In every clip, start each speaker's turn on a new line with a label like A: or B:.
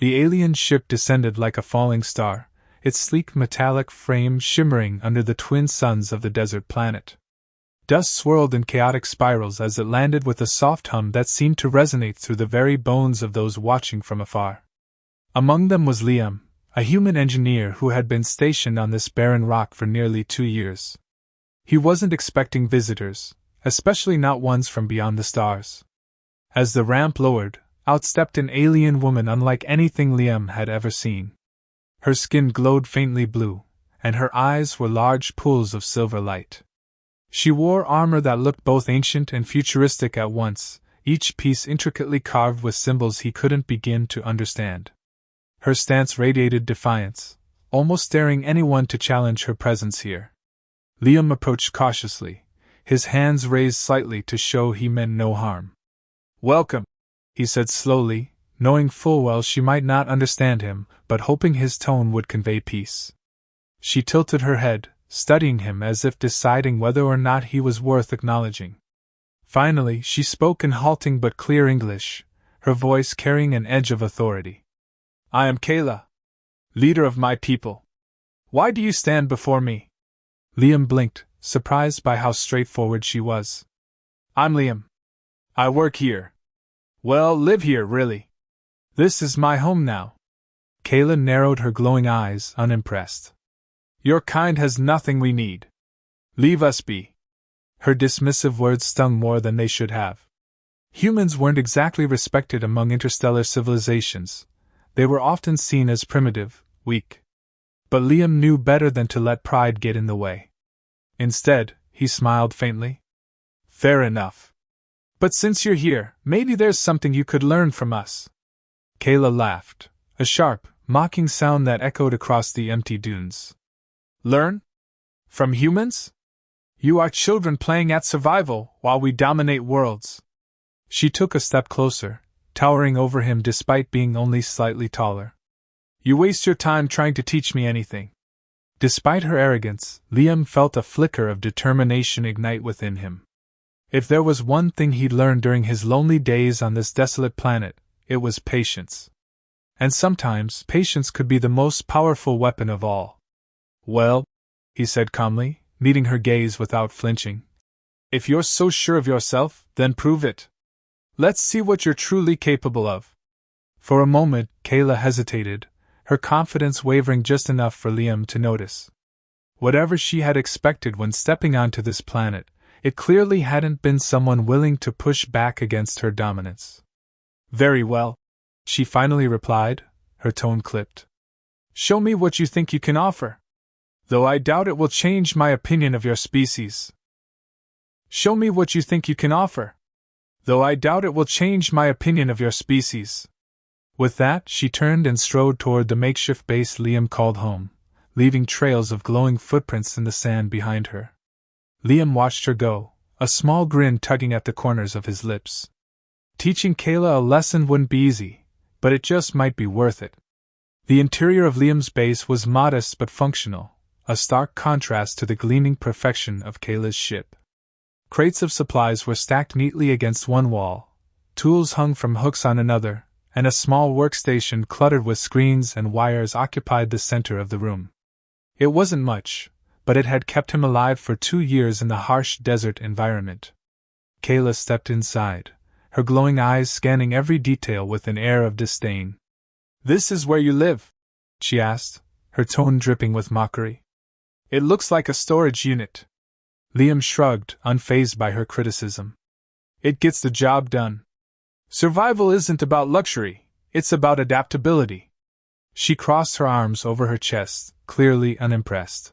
A: The alien ship descended like a falling star, its sleek metallic frame shimmering under the twin suns of the desert planet. Dust swirled in chaotic spirals as it landed with a soft hum that seemed to resonate through the very bones of those watching from afar. Among them was Liam, a human engineer who had been stationed on this barren rock for nearly 2 years. He wasn't expecting visitors, especially not ones from beyond the stars. As the ramp lowered, out stepped an alien woman unlike anything Liam had ever seen. Her skin glowed faintly blue, and her eyes were large pools of silver light. She wore armor that looked both ancient and futuristic at once, each piece intricately carved with symbols he couldn't begin to understand. Her stance radiated defiance, almost daring anyone to challenge her presence here. Liam approached cautiously, his hands raised slightly to show he meant no harm. "Welcome," he said slowly, knowing full well she might not understand him, but hoping his tone would convey peace. She tilted her head, studying him as if deciding whether or not he was worth acknowledging. Finally, she spoke in halting but clear English, her voice carrying an edge of authority. "I am Kayla, leader of my people. Why do you stand before me?" Liam blinked, surprised by how straightforward she was. "I'm Liam. I work here. Well, live here, really. This is my home now." Kayla narrowed her glowing eyes, unimpressed. "Your kind has nothing we need. Leave us be." Her dismissive words stung more than they should have. Humans weren't exactly respected among interstellar civilizations. They were often seen as primitive, weak. But Liam knew better than to let pride get in the way. Instead, he smiled faintly. "Fair enough. But since you're here, maybe there's something you could learn from us." Kayla laughed, a sharp, mocking sound that echoed across the empty dunes. "Learn? From humans? You are children playing at survival while we dominate worlds." She took a step closer, towering over him despite being only slightly taller. "You waste your time trying to teach me anything." Despite her arrogance, Liam felt a flicker of determination ignite within him. If there was one thing he'd learned during his lonely days on this desolate planet, it was patience. And sometimes, patience could be the most powerful weapon of all. "Well," he said calmly, meeting her gaze without flinching. "If you're so sure of yourself, then prove it. Let's see what you're truly capable of." For a moment, Kayla hesitated, her confidence wavering just enough for Liam to notice. Whatever she had expected when stepping onto this planet, it clearly hadn't been someone willing to push back against her dominance. "Very well," she finally replied, her tone clipped. "Show me what you think you can offer. Though I doubt it will change my opinion of your species." "Show me what you think you can offer. Though I doubt it will change my opinion of your species." With that, she turned and strode toward the makeshift base Liam called home, leaving trails of glowing footprints in the sand behind her. Liam watched her go, a small grin tugging at the corners of his lips. Teaching Kayla a lesson wouldn't be easy, but it just might be worth it. The interior of Liam's base was modest but functional, a stark contrast to the gleaming perfection of Kayla's ship. Crates of supplies were stacked neatly against one wall, tools hung from hooks on another, and a small workstation cluttered with screens and wires occupied the center of the room. It wasn't much, but it had kept him alive for 2 years in the harsh desert environment. Kayla stepped inside, her glowing eyes scanning every detail with an air of disdain. "This is where you live?" she asked, her tone dripping with mockery. "It looks like a storage unit." Liam shrugged, unfazed by her criticism. "It gets the job done. Survival isn't about luxury, it's about adaptability." She crossed her arms over her chest, clearly unimpressed.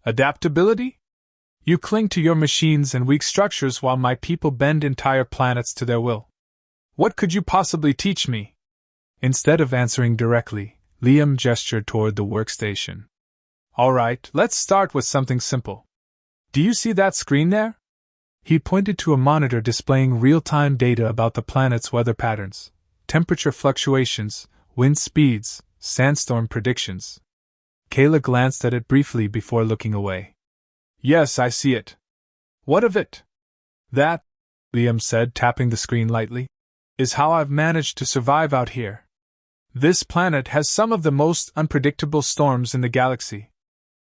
A: "Adaptability? You cling to your machines and weak structures while my people bend entire planets to their will. What could you possibly teach me?" Instead of answering directly, Liam gestured toward the workstation. "All right, let's start with something simple. Do you see that screen there?" He pointed to a monitor displaying real-time data about the planet's weather patterns, temperature fluctuations, wind speeds, sandstorm predictions. Kayla glanced at it briefly before looking away. "Yes, I see it. What of it?" "That," Liam said, tapping the screen lightly, "is how I've managed to survive out here." This planet has some of the most unpredictable storms in the galaxy.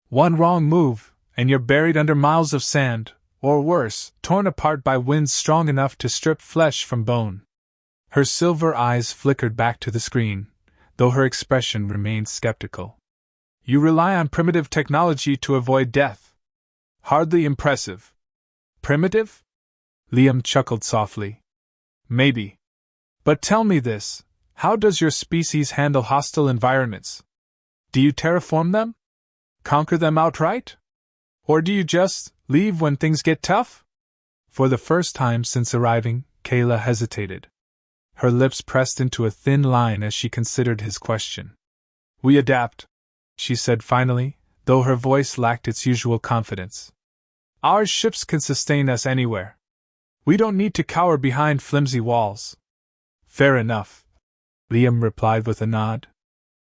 A: One wrong move, and you're buried under miles of sand, or worse, torn apart by winds strong enough to strip flesh from bone. Her silver eyes flickered back to the screen, though her expression remained skeptical. You rely on primitive technology to avoid death. Hardly impressive. Primitive? Liam chuckled softly. Maybe. But tell me this, how does your species handle hostile environments? Do you terraform them? Conquer them outright? Or do you just leave when things get tough? For the first time since arriving, Kayla hesitated. Her lips pressed into a thin line as she considered his question. We adapt, she said finally, though her voice lacked its usual confidence. Our ships can sustain us anywhere. We don't need to cower behind flimsy walls. Fair enough, Liam replied with a nod.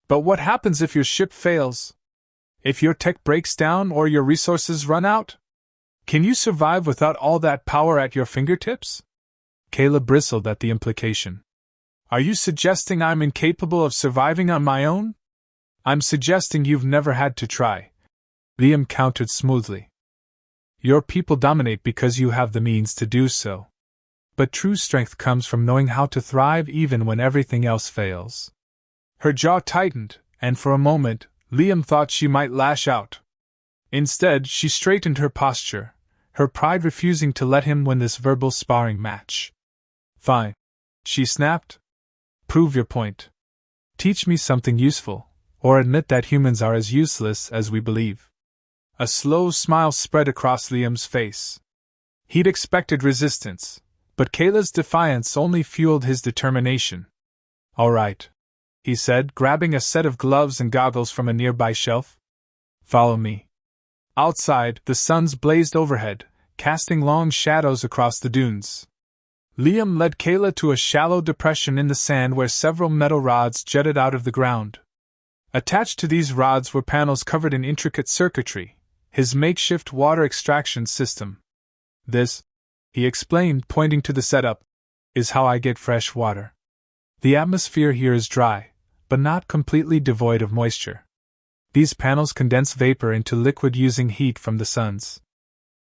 A: But what happens if your ship fails? If your tech breaks down or your resources run out? Can you survive without all that power at your fingertips? Kayla bristled at the implication. Are you suggesting I'm incapable of surviving on my own? I'm suggesting you've never had to try, Liam countered smoothly. Your people dominate because you have the means to do so. But true strength comes from knowing how to thrive even when everything else fails. Her jaw tightened, and for a moment, Liam thought she might lash out. Instead, she straightened her posture, her pride refusing to let him win this verbal sparring match. Fine, she snapped. Prove your point. Teach me something useful, or admit that humans are as useless as we believe. A slow smile spread across Liam's face. He'd expected resistance, but Kayla's defiance only fueled his determination. All right, he said, grabbing a set of gloves and goggles from a nearby shelf. Follow me. Outside, the suns blazed overhead, casting long shadows across the dunes. Liam led Kayla to a shallow depression in the sand where several metal rods jutted out of the ground. Attached to these rods were panels covered in intricate circuitry, his makeshift water extraction system. This, he explained, pointing to the setup, is how I get fresh water. The atmosphere here is dry, but not completely devoid of moisture. These panels condense vapor into liquid using heat from the suns.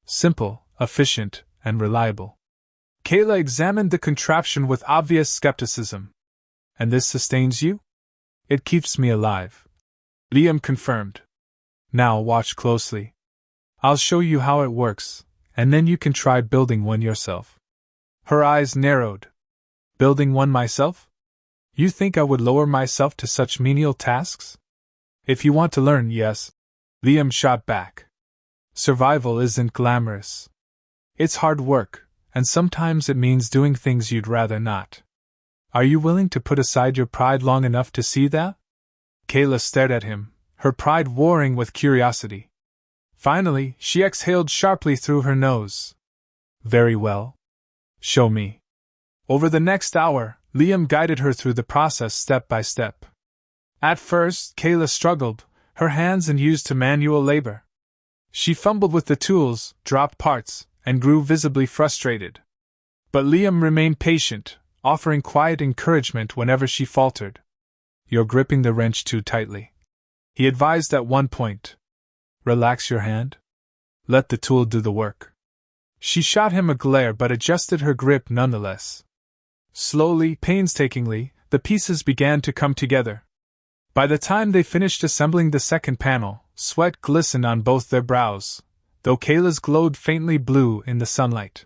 A: Simple, efficient, and reliable. Kayla examined the contraption with obvious skepticism. And this sustains you? It keeps me alive, Liam confirmed. Now watch closely. I'll show you how it works, and then you can try building one yourself. Her eyes narrowed. Building one myself? You think I would lower myself to such menial tasks? If you want to learn, yes, Liam shot back. Survival isn't glamorous. It's hard work, and sometimes it means doing things you'd rather not. Are you willing to put aside your pride long enough to see that? Kayla stared at him, her pride warring with curiosity. Finally, she exhaled sharply through her nose. Very well. Show me. Over the next hour, Liam guided her through the process step by step. At first, Kayla struggled, her hands unused to manual labor. She fumbled with the tools, dropped parts, and grew visibly frustrated. But Liam remained patient, offering quiet encouragement whenever she faltered. You're gripping the wrench too tightly, he advised at one point. Relax your hand. Let the tool do the work. She shot him a glare but adjusted her grip nonetheless. Slowly, painstakingly, the pieces began to come together. By the time they finished assembling the second panel, sweat glistened on both their brows, though Kayla's glowed faintly blue in the sunlight.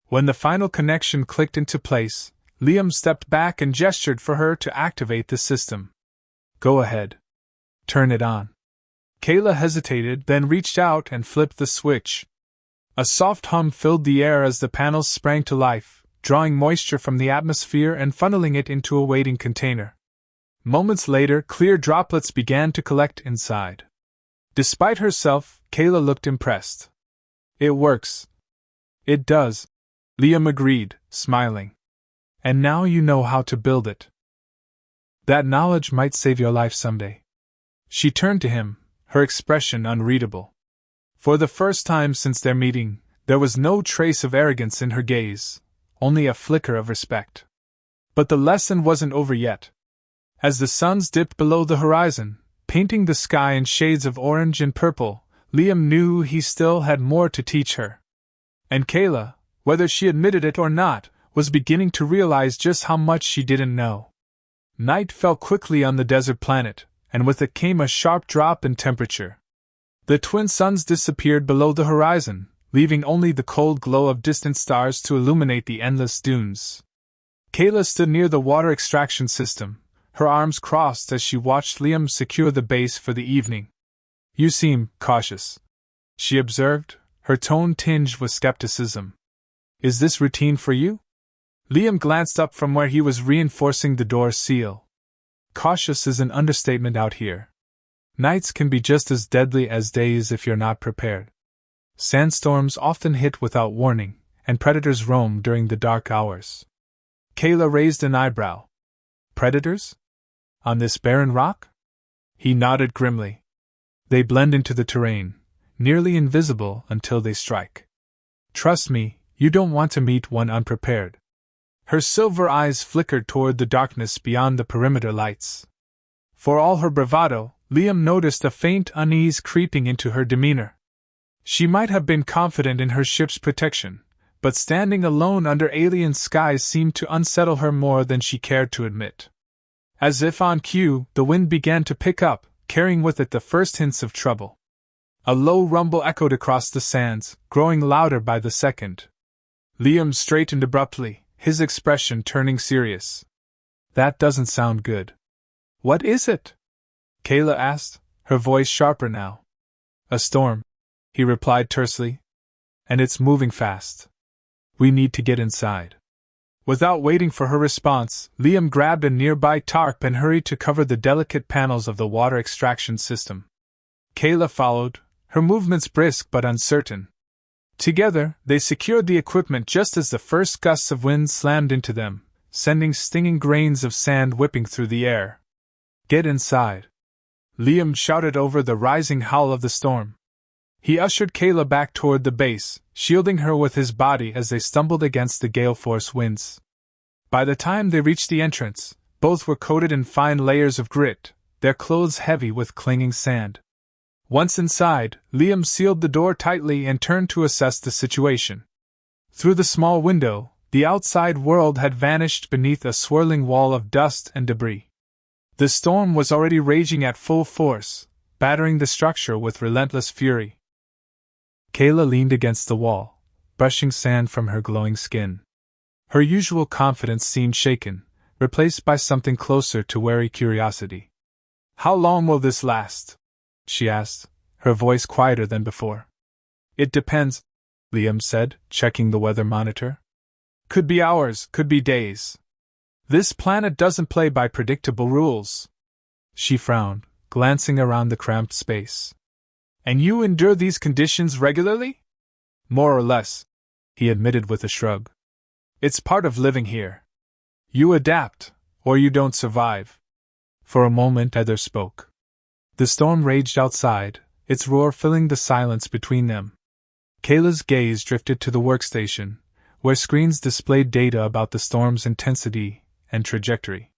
A: When the final connection clicked into place, Liam stepped back and gestured for her to activate the system. Go ahead. Turn it on. Kayla hesitated, then reached out and flipped the switch. A soft hum filled the air as the panels sprang to life, drawing moisture from the atmosphere and funneling it into a waiting container. Moments later, clear droplets began to collect inside. Despite herself, Kayla looked impressed. It works. It does, Liam agreed, smiling. And now you know how to build it. That knowledge might save your life someday. She turned to him, her expression unreadable. For the first time since their meeting, there was no trace of arrogance in her gaze, only a flicker of respect. But the lesson wasn't over yet. As the suns dipped below the horizon, painting the sky in shades of orange and purple, Liam knew he still had more to teach her. And Kayla, whether she admitted it or not, was beginning to realize just how much she didn't know. Night fell quickly on the desert planet, and with it came a sharp drop in temperature. The twin suns disappeared below the horizon, leaving only the cold glow of distant stars to illuminate the endless dunes. Kayla stood near the water extraction system, her arms crossed as she watched Liam secure the base for the evening. "You seem cautious," she observed, her tone tinged with skepticism. "Is this routine for you?" Liam glanced up from where he was reinforcing the door seal. Cautious is an understatement out here. Nights can be just as deadly as days if you're not prepared. Sandstorms often hit without warning, and predators roam during the dark hours. Kayla raised an eyebrow. "Predators? On this barren rock?" He nodded grimly. "They blend into the terrain, nearly invisible until they strike. Trust me, you don't want to meet one unprepared." Her silver eyes flickered toward the darkness beyond the perimeter lights. For all her bravado, Liam noticed a faint unease creeping into her demeanor. She might have been confident in her ship's protection, but standing alone under alien skies seemed to unsettle her more than she cared to admit. As if on cue, the wind began to pick up, carrying with it the first hints of trouble. A low rumble echoed across the sands, growing louder by the second. Liam straightened abruptly, his expression turning serious. "That doesn't sound good." "What is it?" Kayla asked, her voice sharper now. "A storm," he replied tersely. "And it's moving fast. We need to get inside." Without waiting for her response, Liam grabbed a nearby tarp and hurried to cover the delicate panels of the water extraction system. Kayla followed, her movements brisk but uncertain. Together, they secured the equipment just as the first gusts of wind slammed into them, sending stinging grains of sand whipping through the air. "Get inside," Liam shouted over the rising howl of the storm. He ushered Kayla back toward the base, shielding her with his body as they stumbled against the gale-force winds. By the time they reached the entrance, both were coated in fine layers of grit, their clothes heavy with clinging sand. Once inside, Liam sealed the door tightly and turned to assess the situation. Through the small window, the outside world had vanished beneath a swirling wall of dust and debris. The storm was already raging at full force, battering the structure with relentless fury. Kayla leaned against the wall, brushing sand from her glowing skin. Her usual confidence seemed shaken, replaced by something closer to wary curiosity. "How long will this last?" she asked, her voice quieter than before. "It depends," Liam said, checking the weather monitor. "Could be hours, could be days. This planet doesn't play by predictable rules." She frowned, glancing around the cramped space. "And you endure these conditions regularly?" "More or less," he admitted with a shrug. "It's part of living here. You adapt, or you don't survive." For a moment neither spoke. The storm raged outside, its roar filling the silence between them. Kayla's gaze drifted to the workstation, where screens displayed data about the storm's intensity and trajectory.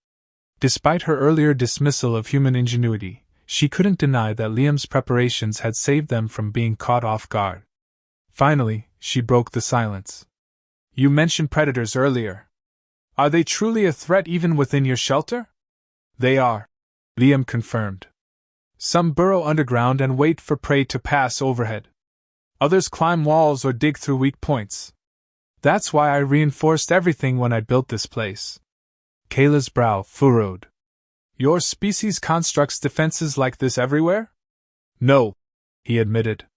A: Despite her earlier dismissal of human ingenuity, she couldn't deny that Liam's preparations had saved them from being caught off guard. Finally, she broke the silence. "You mentioned predators earlier. Are they truly a threat even within your shelter?" "They are," Liam confirmed. "Some burrow underground and wait for prey to pass overhead. Others climb walls or dig through weak points. That's why I reinforced everything when I built this place." Kayla's brow furrowed. "Your species constructs defenses like this everywhere?" "No," he admitted.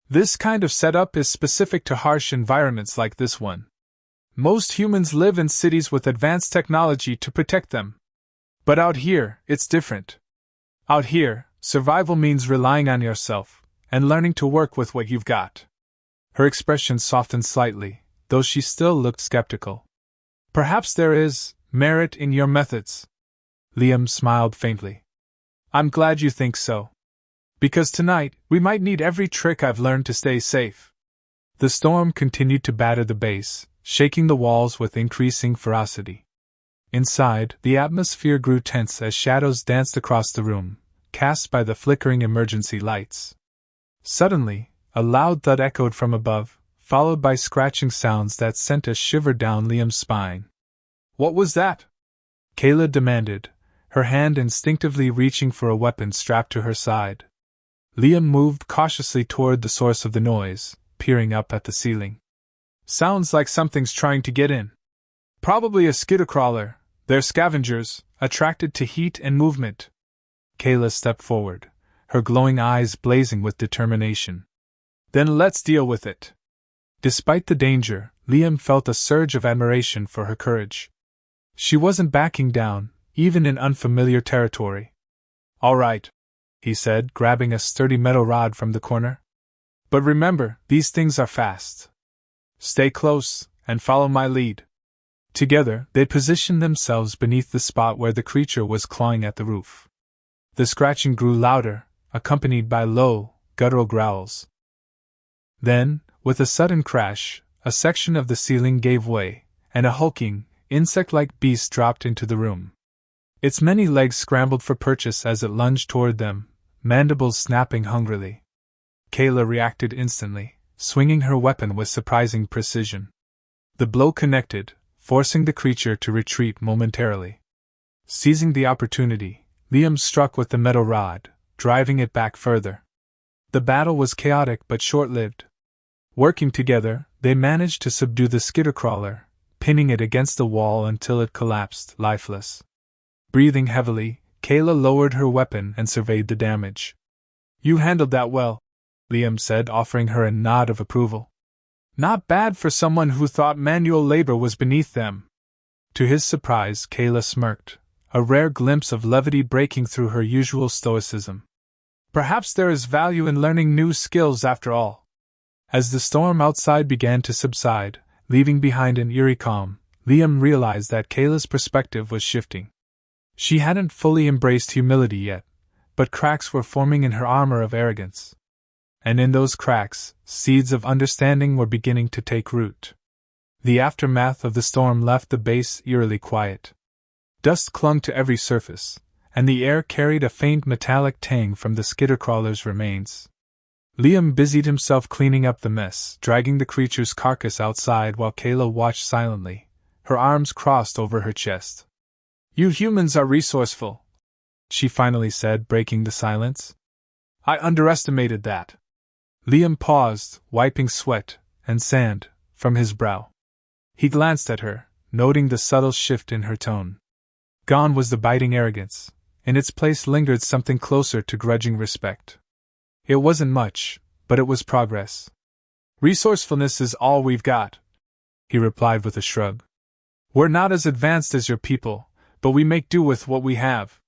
A: "This kind of setup is specific to harsh environments like this one. Most humans live in cities with advanced technology to protect them. But out here, it's different. Out here, survival means relying on yourself, and learning to work with what you've got." Her expression softened slightly, though she still looked skeptical. "Perhaps there is merit in your methods." Liam smiled faintly. "I'm glad you think so. Because tonight, we might need every trick I've learned to stay safe." The storm continued to batter the base, shaking the walls with increasing ferocity. Inside, the atmosphere grew tense as shadows danced across the room, cast by the flickering emergency lights. Suddenly, a loud thud echoed from above, followed by scratching sounds that sent a shiver down Liam's spine. "What was that?" Kayla demanded, her hand instinctively reaching for a weapon strapped to her side. Liam moved cautiously toward the source of the noise, peering up at the ceiling. "Sounds like something's trying to get in. Probably a skittercrawler. They're scavengers, attracted to heat and movement." Kayla stepped forward, her glowing eyes blazing with determination. "Then let's deal with it." Despite the danger, Liam felt a surge of admiration for her courage. She wasn't backing down, even in unfamiliar territory. "All right," he said, grabbing a sturdy metal rod from the corner. "But remember, these things are fast. Stay close, and follow my lead." Together, they positioned themselves beneath the spot where the creature was clawing at the roof. The scratching grew louder, accompanied by low, guttural growls. Then, with a sudden crash, a section of the ceiling gave way, and a hulking, insect-like beast dropped into the room. Its many legs scrambled for purchase as it lunged toward them, mandibles snapping hungrily. Kayla reacted instantly, swinging her weapon with surprising precision. The blow connected, forcing the creature to retreat momentarily. Seizing the opportunity, Liam struck with the metal rod, driving it back further. The battle was chaotic but short-lived. Working together, they managed to subdue the skittercrawler, pinning it against the wall until it collapsed, lifeless. Breathing heavily, Kayla lowered her weapon and surveyed the damage. "You handled that well," Liam said, offering her a nod of approval. "Not bad for someone who thought manual labor was beneath them." To his surprise, Kayla smirked, a rare glimpse of levity breaking through her usual stoicism. "Perhaps there is value in learning new skills after all." As the storm outside began to subside, leaving behind an eerie calm, Liam realized that Kayla's perspective was shifting. She hadn't fully embraced humility yet, but cracks were forming in her armor of arrogance. And in those cracks, seeds of understanding were beginning to take root. The aftermath of the storm left the base eerily quiet. Dust clung to every surface, and the air carried a faint metallic tang from the skittercrawler's remains. Liam busied himself cleaning up the mess, dragging the creature's carcass outside while Kayla watched silently, her arms crossed over her chest. "You humans are resourceful," she finally said, breaking the silence. "I underestimated that." Liam paused, wiping sweat and sand from his brow. He glanced at her, noting the subtle shift in her tone. Gone was the biting arrogance. In its place lingered something closer to grudging respect. It wasn't much, but it was progress. "Resourcefulness is all we've got," he replied with a shrug. "We're not as advanced as your people, but we make do with what we have."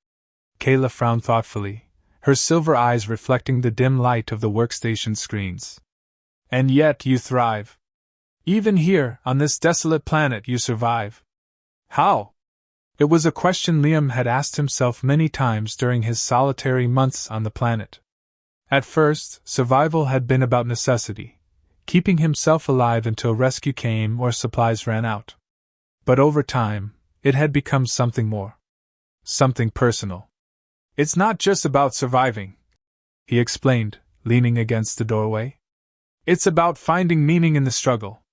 A: Kayla frowned thoughtfully, her silver eyes reflecting the dim light of the workstation screens. "And yet you thrive. Even here, on this desolate planet, you survive. How?" It was a question Liam had asked himself many times during his solitary months on the planet. At first, survival had been about necessity, keeping himself alive until rescue came or supplies ran out. But over time, it had become something more. Something personal. "It's not just about surviving," he explained, leaning against the doorway. "It's about finding meaning in the struggle.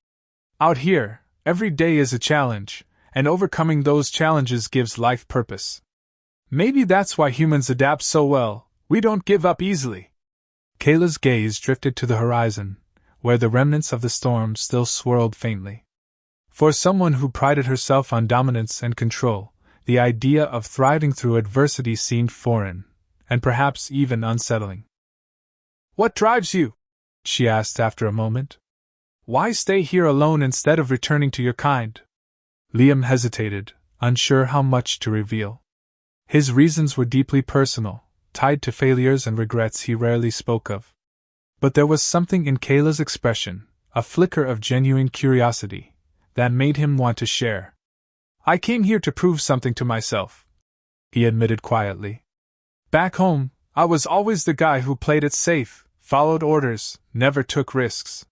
A: Out here, every day is a challenge, and overcoming those challenges gives life purpose. Maybe that's why humans adapt so well, we don't give up easily." Kayla's gaze drifted to the horizon, where the remnants of the storm still swirled faintly. For someone who prided herself on dominance and control, the idea of thriving through adversity seemed foreign, and perhaps even unsettling. "What drives you?" she asked after a moment. "Why stay here alone instead of returning to your kind?" Liam hesitated, unsure how much to reveal. His reasons were deeply personal, tied to failures and regrets he rarely spoke of. But there was something in Kayla's expression, a flicker of genuine curiosity, that made him want to share. "I came here to prove something to myself," he admitted quietly. "Back home, I was always the guy who played it safe, followed orders, never took risks.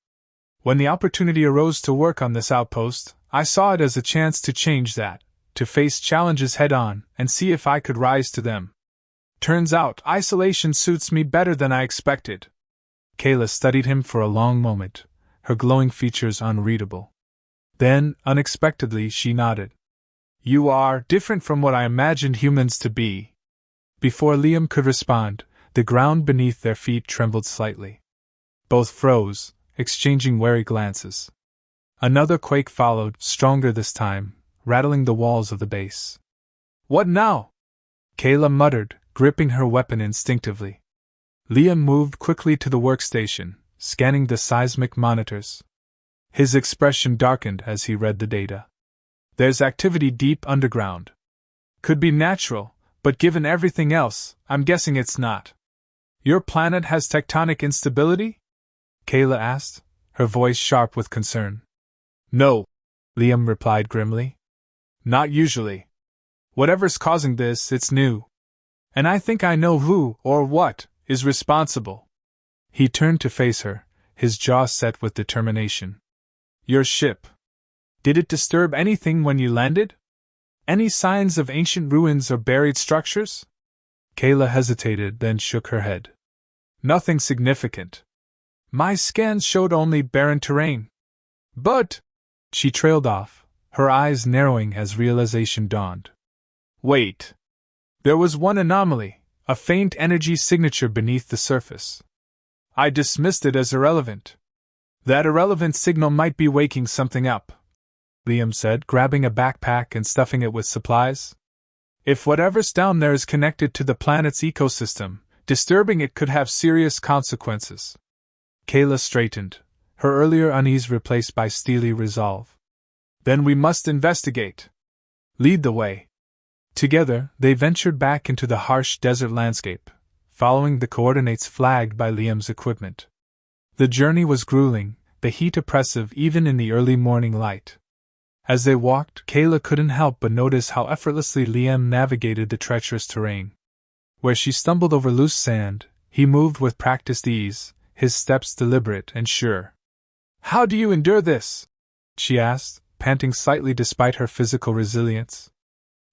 A: When the opportunity arose to work on this outpost, I saw it as a chance to change that, to face challenges head-on and see if I could rise to them. Turns out, isolation suits me better than I expected. Kayla studied him for a long moment, her glowing features unreadable. Then, unexpectedly, she nodded. You are different from what I imagined humans to be. Before Liam could respond, the ground beneath their feet trembled slightly. Both froze, exchanging wary glances. Another quake followed, stronger this time, rattling the walls of the base. What now? Kayla muttered, gripping her weapon instinctively. Liam moved quickly to the workstation, scanning the seismic monitors. His expression darkened as he read the data. There's activity deep underground. Could be natural, but given everything else, I'm guessing it's not. Your planet has tectonic instability? Kayla asked, her voice sharp with concern. No, Liam replied grimly. Not usually. Whatever's causing this, it's new. And I think I know who, or what, is responsible. He turned to face her, his jaw set with determination. Your ship. Did it disturb anything when you landed? Any signs of ancient ruins or buried structures? Kayla hesitated, then shook her head. Nothing significant. My scans showed only barren terrain. But, she trailed off, her eyes narrowing as realization dawned. Wait. There was one anomaly, a faint energy signature beneath the surface. I dismissed it as irrelevant. That irrelevant signal might be waking something up, Liam said, grabbing a backpack and stuffing it with supplies. If whatever's down there is connected to the planet's ecosystem, disturbing it could have serious consequences. Kayla straightened, her earlier unease replaced by steely resolve. Then we must investigate. Lead the way. Together, they ventured back into the harsh desert landscape, following the coordinates flagged by Liam's equipment. The journey was grueling, the heat oppressive even in the early morning light. As they walked, Kayla couldn't help but notice how effortlessly Liam navigated the treacherous terrain. Where she stumbled over loose sand, he moved with practiced ease, his steps deliberate and sure. How do you endure this? She asked, panting slightly despite her physical resilience.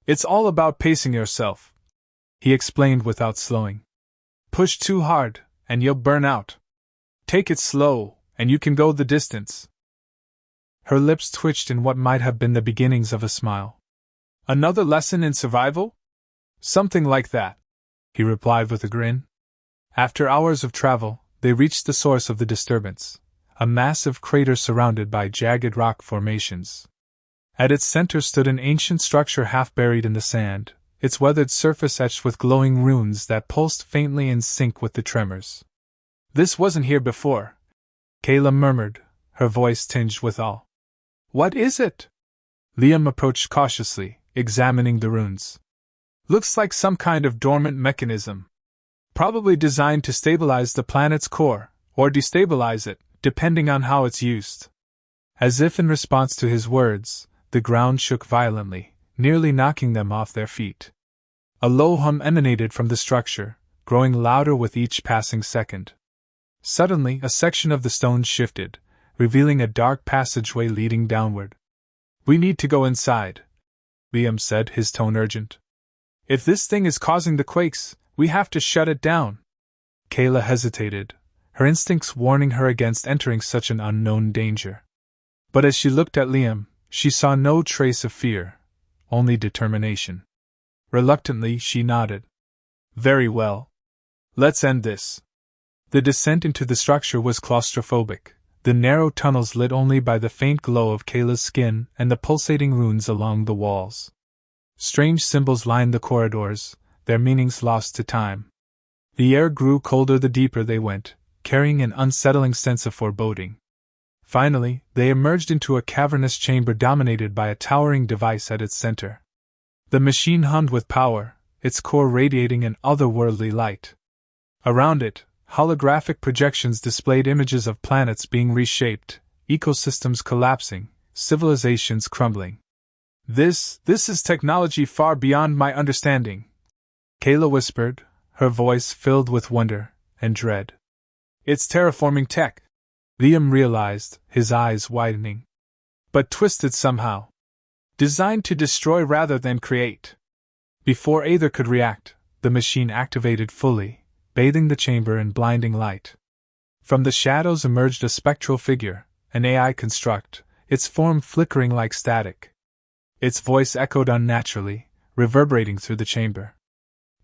A: It's all about pacing yourself, he explained without slowing. Push too hard, and you'll burn out. Take it slow, and you can go the distance. Her lips twitched in what might have been the beginnings of a smile. Another lesson in survival? Something like that, he replied with a grin. After hours of travel, they reached the source of the disturbance, a massive crater surrounded by jagged rock formations. At its center stood an ancient structure half buried in the sand, its weathered surface etched with glowing runes that pulsed faintly in sync with the tremors. This wasn't here before, Kayla murmured, her voice tinged with awe. What is it? Liam approached cautiously, examining the runes. Looks like some kind of dormant mechanism. Probably designed to stabilize the planet's core, or destabilize it, depending on how it's used. As if in response to his words, the ground shook violently, nearly knocking them off their feet. A low hum emanated from the structure, growing louder with each passing second. Suddenly, a section of the stone shifted, revealing a dark passageway leading downward. We need to go inside, Liam said, his tone urgent. If this thing is causing the quakes, we have to shut it down. Kayla hesitated, her instincts warning her against entering such an unknown danger. But as she looked at Liam, she saw no trace of fear, only determination. Reluctantly, she nodded. Very well. Let's end this. The descent into the structure was claustrophobic, the narrow tunnels lit only by the faint glow of Kayla's skin and the pulsating runes along the walls. Strange symbols lined the corridors, their meanings lost to time. The air grew colder the deeper they went, carrying an unsettling sense of foreboding. Finally, they emerged into a cavernous chamber dominated by a towering device at its center. The machine hummed with power, its core radiating an otherworldly light. Around it, holographic projections displayed images of planets being reshaped, ecosystems collapsing, civilizations crumbling. This is technology far beyond my understanding, Kayla whispered, her voice filled with wonder and dread. It's terraforming tech, Liam realized, his eyes widening. But twisted somehow. Designed to destroy rather than create. Before either could react, the machine activated fully, bathing the chamber in blinding light. From the shadows emerged a spectral figure, an AI construct, its form flickering like static. Its voice echoed unnaturally, reverberating through the chamber.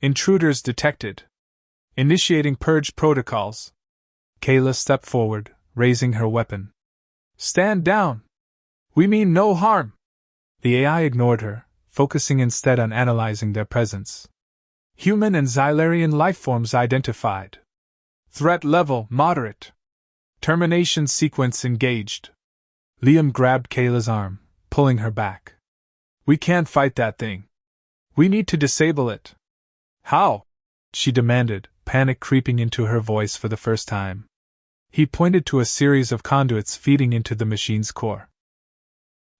A: Intruders detected. Initiating purge protocols. Kayla stepped forward, raising her weapon. Stand down! We mean no harm! The AI ignored her, focusing instead on analyzing their presence. Human and Xylarian lifeforms identified. Threat level moderate. Termination sequence engaged. Liam grabbed Kayla's arm, pulling her back. We can't fight that thing. We need to disable it. How? She demanded, panic creeping into her voice for the first time. He pointed to a series of conduits feeding into the machine's core.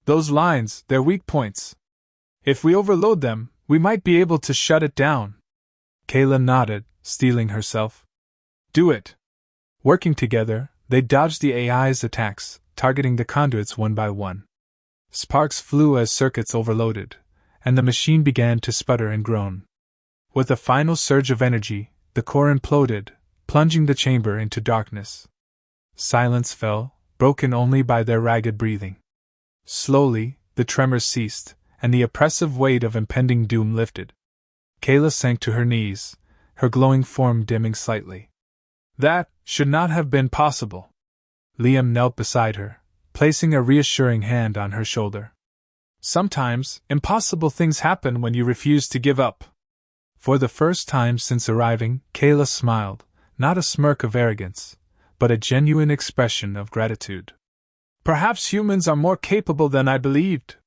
A: Those lines, they're weak points. If we overload them, we might be able to shut it down. Kayla nodded, steeling herself. Do it. Working together, they dodged the AI's attacks, targeting the conduits one by one. Sparks flew as circuits overloaded, and the machine began to sputter and groan. With a final surge of energy, the core imploded, plunging the chamber into darkness. Silence fell, broken only by their ragged breathing. Slowly, the tremors ceased, and the oppressive weight of impending doom lifted. Kayla sank to her knees, her glowing form dimming slightly. That should not have been possible. Liam knelt beside her, placing a reassuring hand on her shoulder. Sometimes, impossible things happen when you refuse to give up. For the first time since arriving, Kayla smiled, not a smirk of arrogance, but a genuine expression of gratitude. Perhaps humans are more capable than I believed.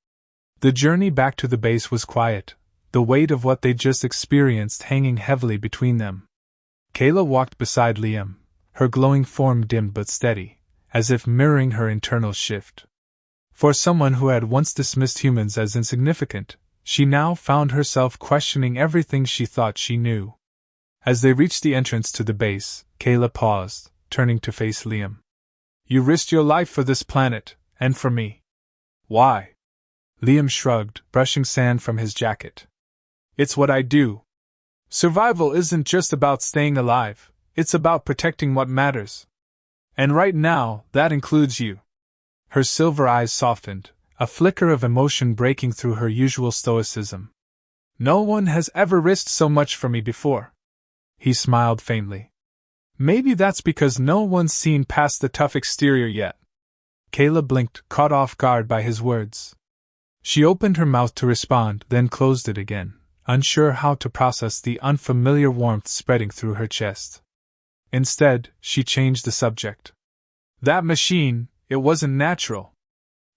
A: The journey back to the base was quiet, the weight of what they'd just experienced hanging heavily between them. Kayla walked beside Liam, her glowing form dim but steady, as if mirroring her internal shift. For someone who had once dismissed humans as insignificant, she now found herself questioning everything she thought she knew. As they reached the entrance to the base, Kayla paused, turning to face Liam. You risked your life for this planet, and for me. Why? Liam shrugged, brushing sand from his jacket. It's what I do. Survival isn't just about staying alive, it's about protecting what matters. And right now, that includes you. Her silver eyes softened, a flicker of emotion breaking through her usual stoicism. No one has ever risked so much for me before. He smiled faintly. Maybe that's because no one's seen past the tough exterior yet. Kayla blinked, caught off guard by his words. She opened her mouth to respond, then closed it again, unsure how to process the unfamiliar warmth spreading through her chest. Instead, she changed the subject. That machine, it wasn't natural.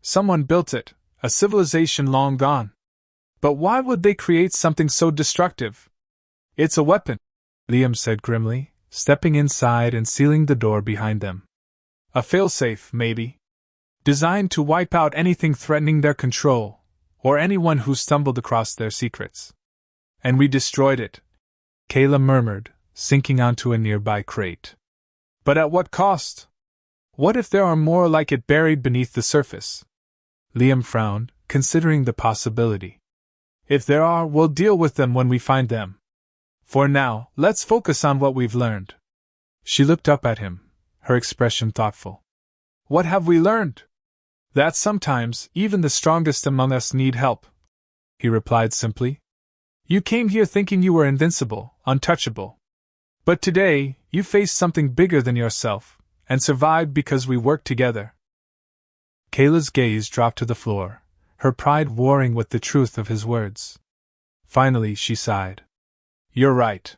A: Someone built it, a civilization long gone. But why would they create something so destructive? It's a weapon, Liam said grimly, stepping inside and sealing the door behind them. A failsafe, maybe. Designed to wipe out anything threatening their control, or anyone who stumbled across their secrets. And we destroyed it, Kayla murmured, sinking onto a nearby crate. But at what cost? What if there are more like it buried beneath the surface? Liam frowned, considering the possibility. If there are, we'll deal with them when we find them. For now, let's focus on what we've learned. She looked up at him, her expression thoughtful. What have we learned? That sometimes, even the strongest among us need help, he replied simply. You came here thinking you were invincible, untouchable. But today, you faced something bigger than yourself, and survived because we worked together. Kayla's gaze dropped to the floor, her pride warring with the truth of his words. Finally, she sighed. You're right.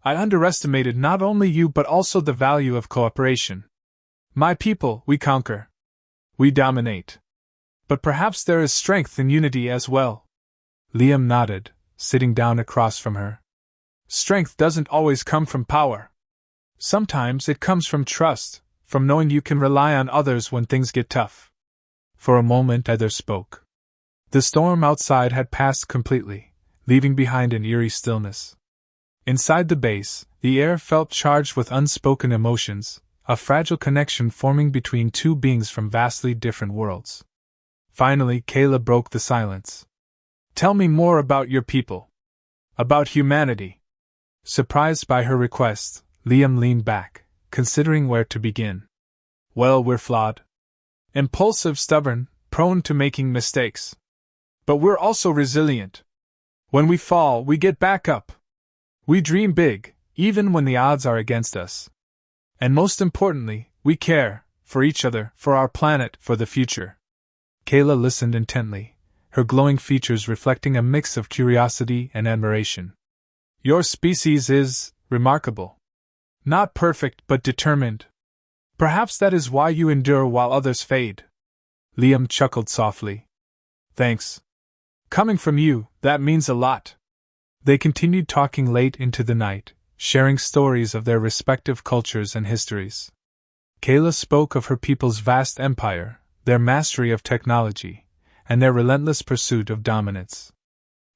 A: I underestimated not only you but also the value of cooperation. My people, we conquer. We dominate. But perhaps there is strength in unity as well. Liam nodded, sitting down across from her. Strength doesn't always come from power. Sometimes it comes from trust, from knowing you can rely on others when things get tough. For a moment neither spoke. The storm outside had passed completely, leaving behind an eerie stillness. Inside the base, the air felt charged with unspoken emotions, a fragile connection forming between two beings from vastly different worlds. Finally, Kayla broke the silence. Tell me more about your people. About humanity. Surprised by her request, Liam leaned back, considering where to begin. Well, we're flawed. Impulsive, stubborn, prone to making mistakes. But we're also resilient. When we fall, we get back up. We dream big, even when the odds are against us. And most importantly, we care, for each other, for our planet, for the future. Kayla listened intently, her glowing features reflecting a mix of curiosity and admiration. Your species is remarkable. Not perfect, but determined. Perhaps that is why you endure while others fade. Liam chuckled softly. Thanks. Coming from you, that means a lot. They continued talking late into the night, sharing stories of their respective cultures and histories. Kayla spoke of her people's vast empire, their mastery of technology, and their relentless pursuit of dominance.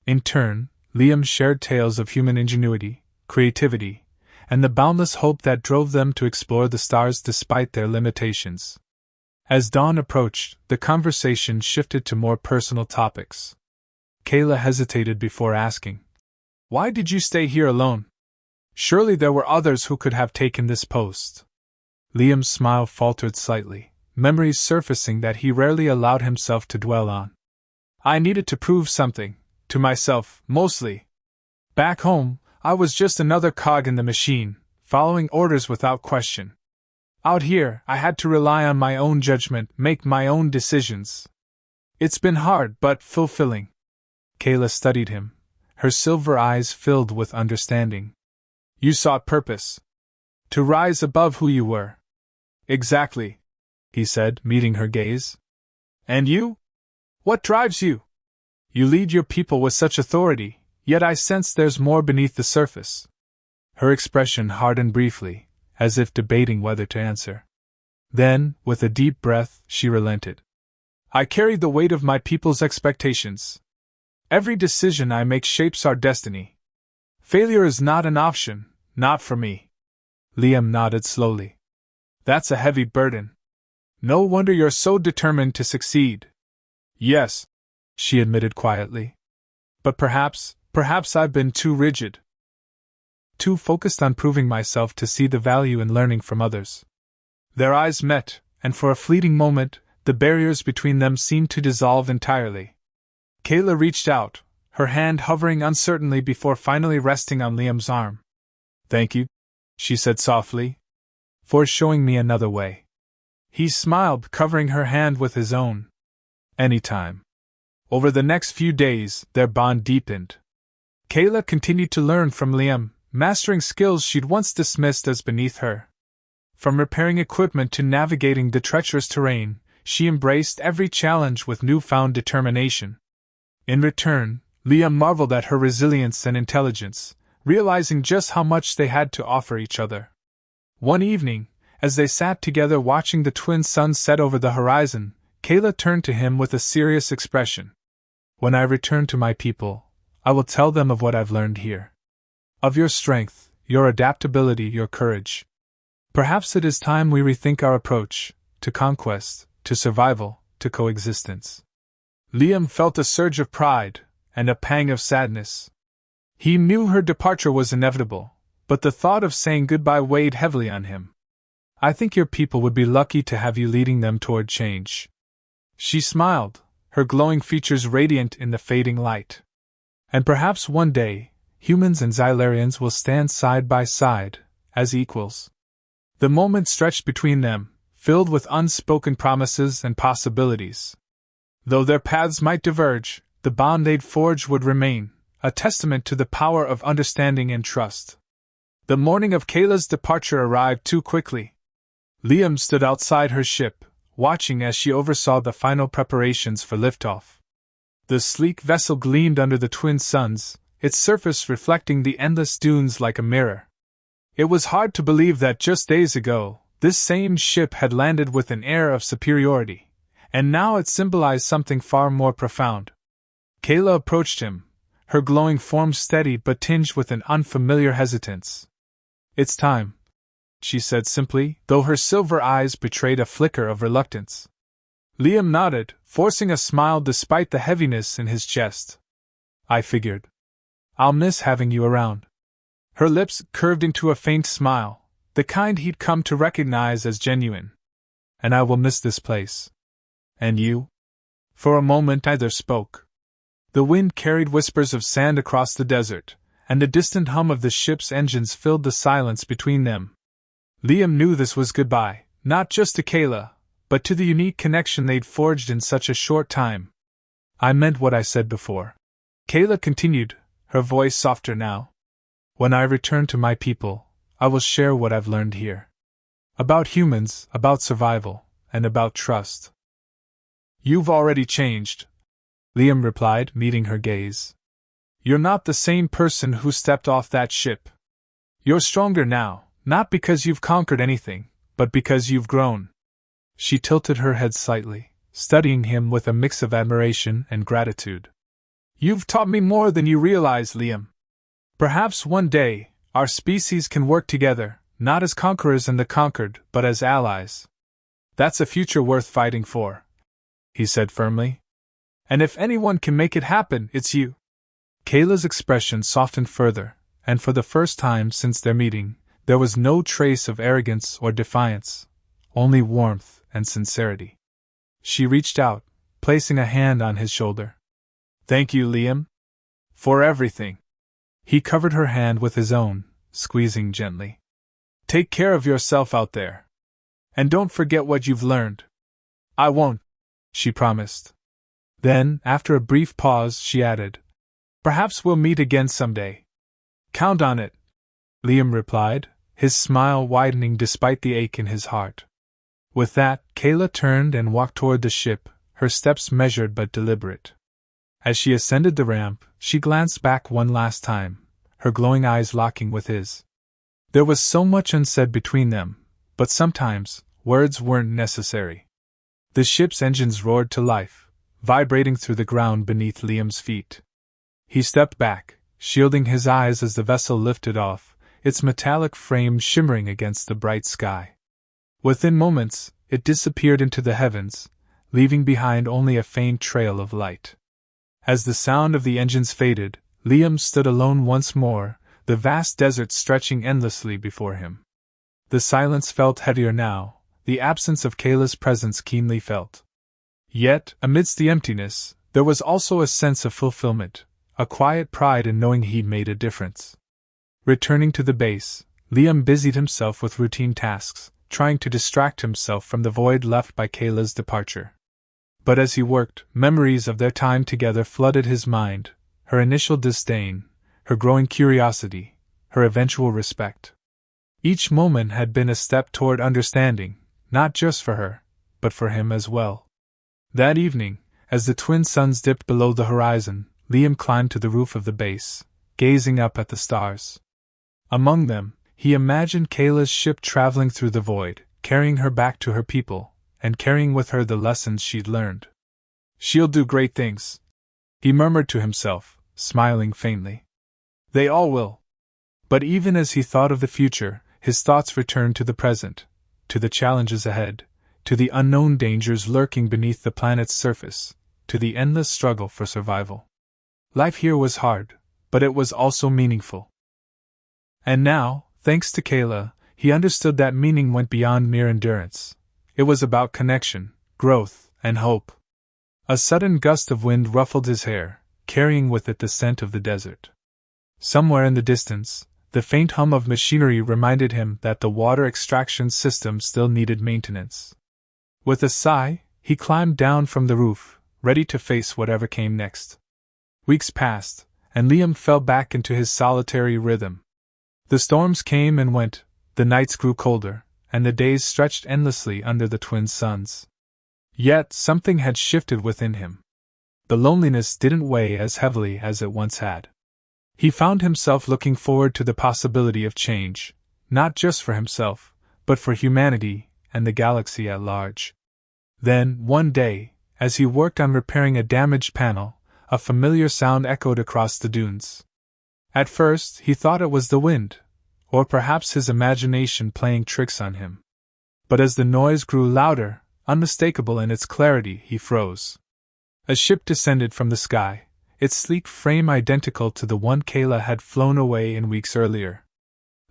A: In turn, Liam shared tales of human ingenuity, creativity, and the boundless hope that drove them to explore the stars despite their limitations. As dawn approached, the conversation shifted to more personal topics. Kayla hesitated before asking, "Why did you stay here alone? Surely there were others who could have taken this post." Liam's smile faltered slightly, memories surfacing that he rarely allowed himself to dwell on. "I needed to prove something, to myself, mostly. Back home, I was just another cog in the machine, following orders without question. Out here, I had to rely on my own judgment, make my own decisions. It's been hard but fulfilling." Kayla studied him, her silver eyes filled with understanding. "You sought purpose. To rise above who you were." "Exactly," he said, meeting her gaze. "And you? What drives you? You lead your people with such authority, yet I sense there's more beneath the surface." Her expression hardened briefly, as if debating whether to answer. Then, with a deep breath, she relented. "I carry the weight of my people's expectations. Every decision I make shapes our destiny. Failure is not an option, not for me." Liam nodded slowly. "That's a heavy burden. No wonder you're so determined to succeed." "Yes," she admitted quietly. "But perhaps I've been too rigid. Too focused on proving myself to see the value in learning from others." Their eyes met, and for a fleeting moment, the barriers between them seemed to dissolve entirely. Kayla reached out, her hand hovering uncertainly before finally resting on Liam's arm. "Thank you," she said softly, "for showing me another way." He smiled, covering her hand with his own. "Anytime." Over the next few days, their bond deepened. Kayla continued to learn from Liam, mastering skills she'd once dismissed as beneath her. From repairing equipment to navigating the treacherous terrain, she embraced every challenge with newfound determination. In return, Liam marveled at her resilience and intelligence, realizing just how much they had to offer each other. One evening, as they sat together watching the twin suns set over the horizon, Kayla turned to him with a serious expression. "When I return to my people, I will tell them of what I've learned here. Of your strength, your adaptability, your courage. Perhaps it is time we rethink our approach to conquest, to survival, to coexistence." Liam felt a surge of pride and a pang of sadness. He knew her departure was inevitable, but the thought of saying goodbye weighed heavily on him. "I think your people would be lucky to have you leading them toward change." She smiled, her glowing features radiant in the fading light. "And perhaps one day, humans and Xylarians will stand side by side, as equals." The moment stretched between them, filled with unspoken promises and possibilities. Though their paths might diverge, the bond they'd forged would remain, a testament to the power of understanding and trust. The morning of Kayla's departure arrived too quickly. Liam stood outside her ship, watching as she oversaw the final preparations for liftoff. The sleek vessel gleamed under the twin suns, its surface reflecting the endless dunes like a mirror. It was hard to believe that just days ago, this same ship had landed with an air of superiority, and now it symbolized something far more profound. Kayla approached him, her glowing form steady but tinged with an unfamiliar hesitance. "It's time," she said simply, though her silver eyes betrayed a flicker of reluctance. Liam nodded, forcing a smile despite the heaviness in his chest. I figured. I'll miss having you around. Her lips curved into a faint smile, the kind he'd come to recognize as genuine. And I will miss this place. And you? For a moment neither spoke. The wind carried whispers of sand across the desert, and the distant hum of the ship's engines filled the silence between them. Liam knew this was goodbye, not just to Kayla, but to the unique connection they'd forged in such a short time. I meant what I said before. Kayla continued, her voice softer now. When I return to my people, I will share what I've learned here. About humans, about survival, and about trust. You've already changed, Liam replied, meeting her gaze. You're not the same person who stepped off that ship. You're stronger now, not because you've conquered anything, but because you've grown. She tilted her head slightly, studying him with a mix of admiration and gratitude. You've taught me more than you realize, Liam. Perhaps one day, our species can work together, not as conquerors and the conquered, but as allies. That's a future worth fighting for, he said firmly. And if anyone can make it happen, it's you. Kayla's expression softened further, and for the first time since their meeting, there was no trace of arrogance or defiance, only warmth and sincerity. She reached out, placing a hand on his shoulder. Thank you, Liam. For everything. He covered her hand with his own, squeezing gently. Take care of yourself out there. And don't forget what you've learned. I won't, she promised. Then, after a brief pause, she added, Perhaps we'll meet again someday. Count on it, Liam replied, his smile widening despite the ache in his heart. With that, Kayla turned and walked toward the ship, her steps measured but deliberate. As she ascended the ramp, she glanced back one last time, her glowing eyes locking with his. There was so much unsaid between them, but sometimes, words weren't necessary. The ship's engines roared to life, vibrating through the ground beneath Liam's feet. He stepped back, shielding his eyes as the vessel lifted off, its metallic frame shimmering against the bright sky. Within moments, it disappeared into the heavens, leaving behind only a faint trail of light. As the sound of the engines faded, Liam stood alone once more, the vast desert stretching endlessly before him. The silence felt heavier now, the absence of Kayla's presence keenly felt. Yet, amidst the emptiness, there was also a sense of fulfillment, a quiet pride in knowing he'd made a difference. Returning to the base, Liam busied himself with routine tasks, trying to distract himself from the void left by Kayla's departure. But as he worked, memories of their time together flooded his mind, her initial disdain, her growing curiosity, her eventual respect. Each moment had been a step toward understanding, not just for her, but for him as well. That evening, as the twin suns dipped below the horizon, Liam climbed to the roof of the base, gazing up at the stars. Among them, he imagined Kayla's ship traveling through the void, carrying her back to her people, and carrying with her the lessons she'd learned. She'll do great things, he murmured to himself, smiling faintly. They all will. But even as he thought of the future, his thoughts returned to the present, to the challenges ahead, to the unknown dangers lurking beneath the planet's surface, to the endless struggle for survival. Life here was hard, but it was also meaningful. And now, thanks to Kayla, he understood that meaning went beyond mere endurance. It was about connection, growth, and hope. A sudden gust of wind ruffled his hair, carrying with it the scent of the desert. Somewhere in the distance, the faint hum of machinery reminded him that the water extraction system still needed maintenance. With a sigh, he climbed down from the roof, ready to face whatever came next. Weeks passed, and Liam fell back into his solitary rhythm. The storms came and went, the nights grew colder, and the days stretched endlessly under the twin suns. Yet something had shifted within him. The loneliness didn't weigh as heavily as it once had. He found himself looking forward to the possibility of change, not just for himself, but for humanity and the galaxy at large. Then, one day, as he worked on repairing a damaged panel, a familiar sound echoed across the dunes. At first, he thought it was the wind, or perhaps his imagination playing tricks on him. But as the noise grew louder, unmistakable in its clarity, he froze. A ship descended from the sky, its sleek frame identical to the one Kayla had flown away in weeks earlier.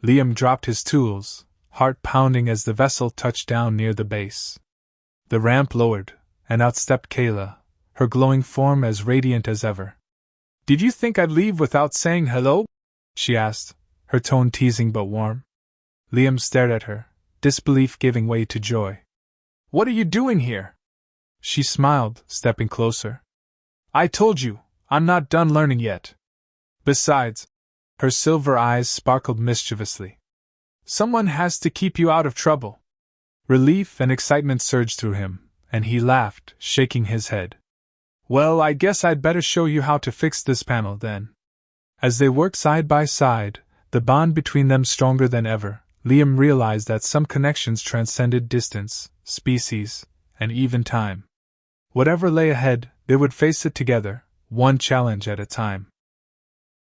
A: Liam dropped his tools, heart pounding as the vessel touched down near the base. The ramp lowered, and out stepped Kayla, her glowing form as radiant as ever. "Did you think I'd leave without saying hello?" she asked, her tone teasing but warm. Liam stared at her, disbelief giving way to joy. "What are you doing here?" She smiled, stepping closer. "I told you, I'm not done learning yet. Besides," her silver eyes sparkled mischievously, "someone has to keep you out of trouble." Relief and excitement surged through him, and he laughed, shaking his head. "Well, I guess I'd better show you how to fix this panel then." As they worked side by side, the bond between them stronger than ever, Liam realized that some connections transcended distance, species, and even time. Whatever lay ahead, they would face it together, one challenge at a time.